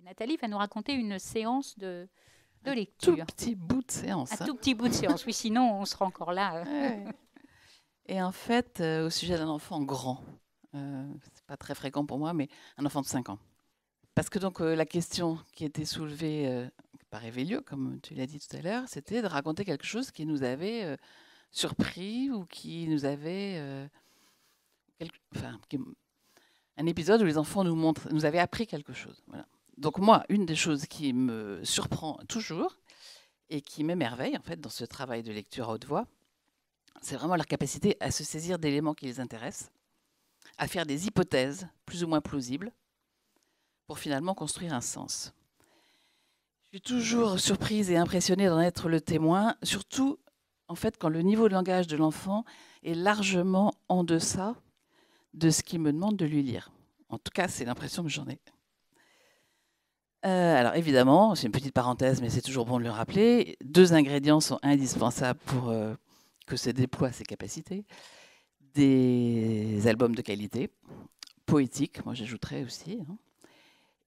Nathalie va nous raconter une séance de Tout lecture. petit bout de séance. Un tout petit bout de séance. Oui, sinon on sera encore là. Ouais. Et en fait, au sujet d'un enfant grand, c'est pas très fréquent pour moi, mais un enfant de 5 ans. Parce que donc la question qui était soulevée par Evelio, comme tu l'as dit tout à l'heure, c'était de raconter quelque chose qui nous avait surpris ou qui nous avait... un épisode où les enfants nous avaient appris quelque chose. Voilà. Donc moi, une des choses qui me surprend toujours et qui m'émerveille en fait dans ce travail de lecture à haute voix, c'est vraiment leur capacité à se saisir d'éléments qui les intéressent, à faire des hypothèses plus ou moins plausibles pour finalement construire un sens. Je suis toujours surprise et impressionnée d'en être le témoin, surtout en fait quand le niveau de langage de l'enfant est largement en deçà de ce qu'il me demande de lui lire. En tout cas, c'est l'impression que j'en ai. Alors évidemment, c'est une petite parenthèse, mais c'est toujours bon de le rappeler, 2 ingrédients sont indispensables pour que se déploient ses capacités. Des albums de qualité, poétiques, moi j'ajouterais aussi, hein,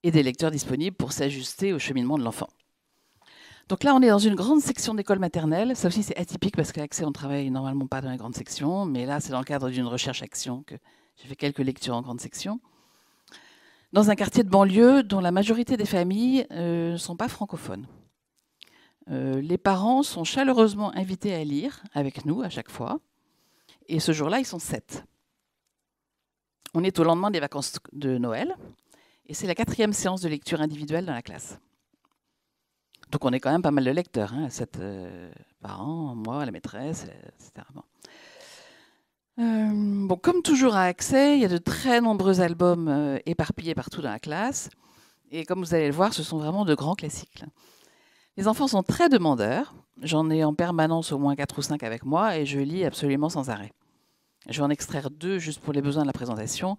et des lecteurs disponibles pour s'ajuster au cheminement de l'enfant. Donc là, on est dans une grande section d'école maternelle. Ça aussi, c'est atypique parce qu'à Accès, on ne travaille normalement pas dans les grandes sections, mais là, c'est dans le cadre d'une recherche-action que j'ai fait quelques lectures en grande section. Dans un quartier de banlieue dont la majorité des familles ne sont pas francophones. Les parents sont chaleureusement invités à lire avec nous à chaque fois. Et ce jour-là, ils sont 7. On est au lendemain des vacances de Noël. Et c'est la 4e séance de lecture individuelle dans la classe. Donc on est quand même pas mal de lecteurs, hein, 7 parents, moi, la maîtresse, etc. Bon, comme toujours à Accès, il y a de très nombreux albums éparpillés partout dans la classe. Et comme vous allez le voir, ce sont vraiment de grands classiques. Les enfants sont très demandeurs. J'en ai en permanence au moins 4 ou 5 avec moi et je lis absolument sans arrêt. Je vais en extraire 2 juste pour les besoins de la présentation.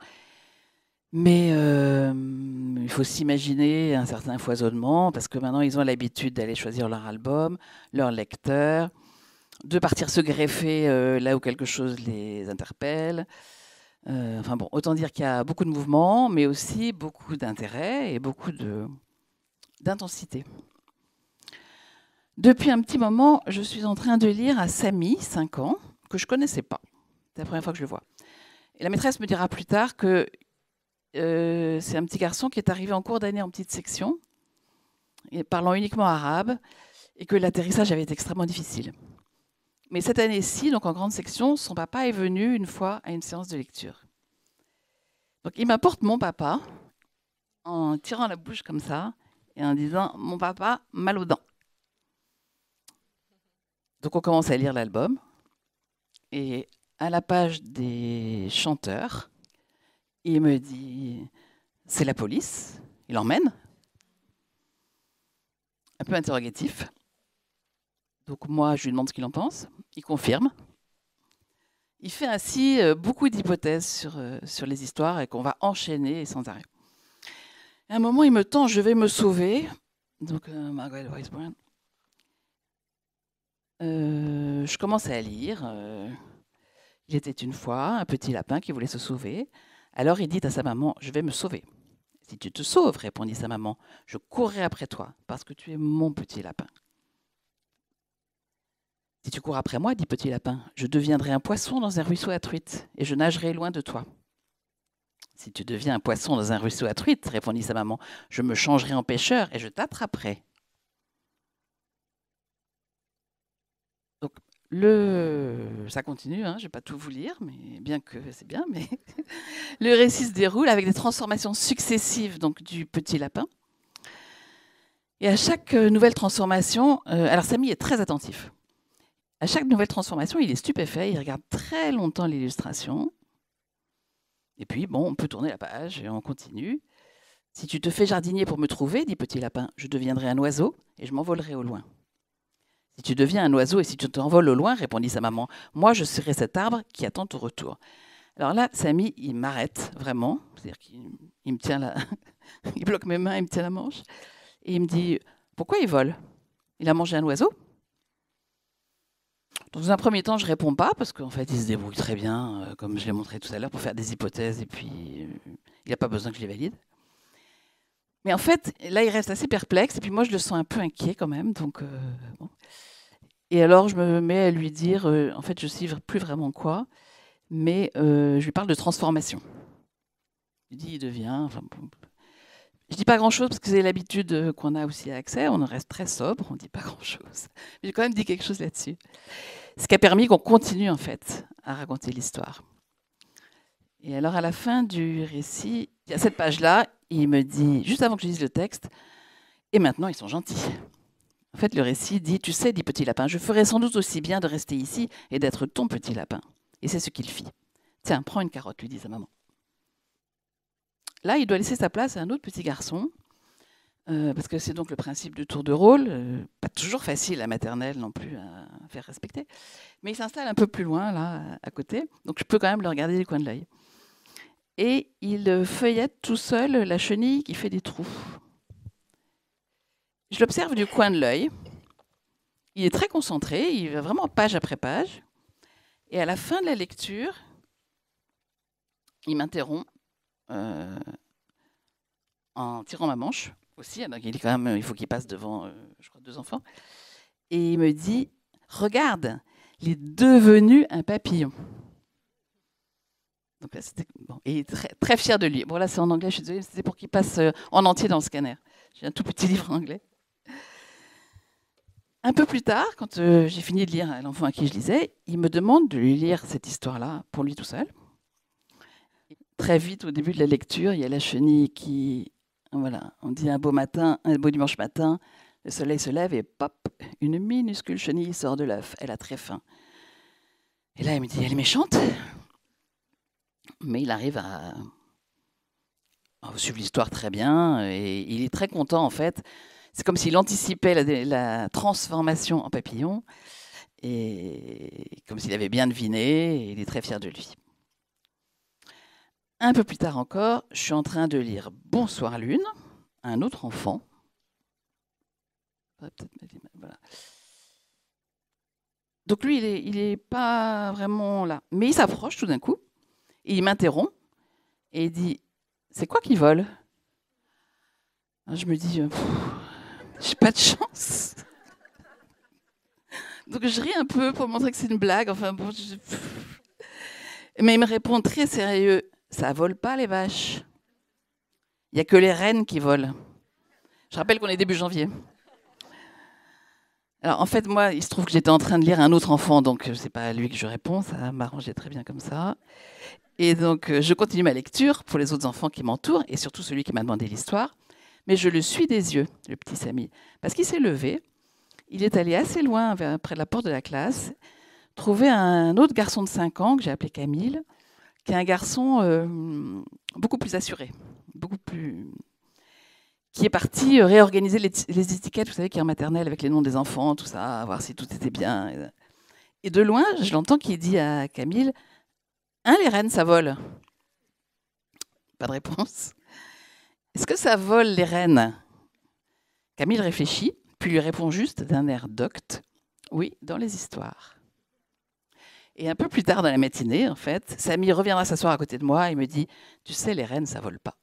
Mais il faut s'imaginer un certain foisonnement parce que maintenant, ils ont l'habitude d'aller choisir leur album, leur lecteur, de partir se greffer là où quelque chose les interpelle. Enfin bon, autant dire qu'il y a beaucoup de mouvements, mais aussi beaucoup d'intérêt et beaucoup d'intensité. Depuis un petit moment, je suis en train de lire à Samy, 5 ans, que je ne connaissais pas. C'est la première fois que je le vois. Et la maîtresse me dira plus tard que c'est un petit garçon qui est arrivé en cours d'année en petite section, et parlant uniquement arabe, et que l'atterrissage avait été extrêmement difficile. Mais cette année-ci, donc en grande section, son papa est venu une fois à une séance de lecture. Donc il m'apporte mon papa, en tirant la bouche comme ça, et en disant « Mon papa, mal aux dents ». Donc on commence à lire l'album, et à la page des chanteurs, il me dit « C'est la police », il emmène, un peu interrogatif. Donc moi, je lui demande ce qu'il en pense, il confirme. Il fait ainsi beaucoup d'hypothèses sur les histoires et qu'on va enchaîner sans arrêt. À un moment, il me tend « Je vais me sauver ». Donc Margaret Weisbrand. Je commence à lire. Il était une fois un petit lapin qui voulait se sauver. Alors il dit à sa maman, je vais me sauver. Si tu te sauves, répondit sa maman, je courrai après toi, parce que tu es mon petit lapin. Si tu cours après moi, dit petit lapin, je deviendrai un poisson dans un ruisseau à truites, et je nagerai loin de toi. Si tu deviens un poisson dans un ruisseau à truites, répondit sa maman, je me changerai en pêcheur et je t'attraperai. Donc, ça continue, hein, je ne vais pas tout vous lire, mais bien que c'est bien, mais le récit se déroule avec des transformations successives donc, du petit lapin. Et à chaque nouvelle transformation, alors Samy est très attentif. À chaque nouvelle transformation, il est stupéfait, il regarde très longtemps l'illustration. Et puis, bon, on peut tourner la page et on continue. Si tu te fais jardinier pour me trouver, dit petit lapin, je deviendrai un oiseau et je m'envolerai au loin. Si tu deviens un oiseau et si tu t'envoles au loin, répondit sa maman, moi je serai cet arbre qui attend ton retour. Alors là, Samy, il m'arrête vraiment, c'est-à-dire qu'il me tient là, il bloque mes mains, il me tient la manche, et il me dit, pourquoi il vole? Il a mangé un oiseau? Dans un premier temps, je ne réponds pas, parce qu'en fait, il se débrouille très bien, comme je l'ai montré tout à l'heure, pour faire des hypothèses, et puis il n'a pas besoin que je les valide. Mais en fait, là, il reste assez perplexe, et puis moi, je le sens un peu inquiet quand même. Donc, bon. Et alors, je me mets à lui dire, en fait, je ne sais plus vraiment quoi, mais je lui parle de transformation. Je lui dis, il devient... Enfin, bon. Je ne dis pas grand-chose, parce que c'est l'habitude qu'on a aussi à Accès, on en reste très sobre, on ne dit pas grand-chose. Mais j'ai quand même dit quelque chose là-dessus. Ce qui a permis qu'on continue, en fait, à raconter l'histoire. Et alors, à la fin du récit, il y a cette page-là, il me dit, juste avant que je lise le texte, « Et maintenant, ils sont gentils. » En fait, le récit dit, « Tu sais, dit Petit Lapin, je ferais sans doute aussi bien de rester ici et d'être ton petit lapin. » Et c'est ce qu'il fit. « Tiens, prends une carotte, lui dit sa maman. » Là, il doit laisser sa place à un autre petit garçon, parce que c'est donc le principe du tour de rôle, pas toujours facile à maternelle non plus à faire respecter, mais il s'installe un peu plus loin, là, à côté, donc je peux quand même le regarder du coin de l'œil. Et il feuillette tout seul la chenille qui fait des trous. Je l'observe du coin de l'œil. Il est très concentré, il va vraiment page après page. Et à la fin de la lecture, il m'interrompt en tirant ma manche aussi. Donc il est quand même, il faut qu'il passe devant, je crois, 2 enfants. Et il me dit, « Regarde, il est devenu un papillon. » Donc là, bon. Et il est très, très fier de lui. Bon, là, c'est en anglais, je suis désolée, c'était pour qu'il passe en entier dans le scanner. J'ai un tout petit livre en anglais. Un peu plus tard, quand j'ai fini de lire à l'enfant à qui je lisais, il me demande de lui lire cette histoire-là pour lui tout seul. Très vite, au début de la lecture, il y a la chenille qui... Voilà, on dit un beau matin, un beau dimanche matin, le soleil se lève et pop, une minuscule chenille sort de l'œuf. Elle a très faim. Et là, il me dit, elle est méchante. Mais il arrive à suivre l'histoire très bien et il est très content en fait. C'est comme s'il anticipait la transformation en papillon et comme s'il avait bien deviné et il est très fier de lui. Un peu plus tard encore, je suis en train de lire Bonsoir Lune, un autre enfant. Voilà. Donc lui, il est pas vraiment là. Mais il s'approche tout d'un coup et il m'interrompt et il dit « C'est quoi qui vole ?» Je me dis « J'ai pas de chance. » Donc je ris un peu pour montrer que c'est une blague. Enfin, bon, mais il me répond très sérieux « Ça vole pas les vaches. Il n'y a que les rennes qui volent. » Je rappelle qu'on est début janvier. Alors en fait, moi, il se trouve que j'étais en train de lire un autre enfant, donc c'est pas à lui que je réponds, ça m'arrangeait très bien comme ça. Et donc je continue ma lecture pour les autres enfants qui m'entourent, et surtout celui qui m'a demandé l'histoire. Mais je le suis des yeux, le petit Samy, parce qu'il s'est levé, il est allé assez loin près de la porte de la classe, trouver un autre garçon de 5 ans, que j'ai appelé Camille, qui est un garçon beaucoup plus assuré, qui est parti réorganiser les étiquettes, vous savez, qui est en maternelle avec les noms des enfants, tout ça, voir si tout était bien. Et de loin, je l'entends qui dit à Camille, « Hein, les rennes, ça vole ?» Pas de réponse. « Est-ce que ça vole, les rennes ?» Camille réfléchit, puis lui répond juste d'un air docte, « Oui, dans les histoires. » Et un peu plus tard dans la matinée, en fait, Samy reviendra s'asseoir à côté de moi et me dit, « Tu sais, les rennes, ça vole pas. »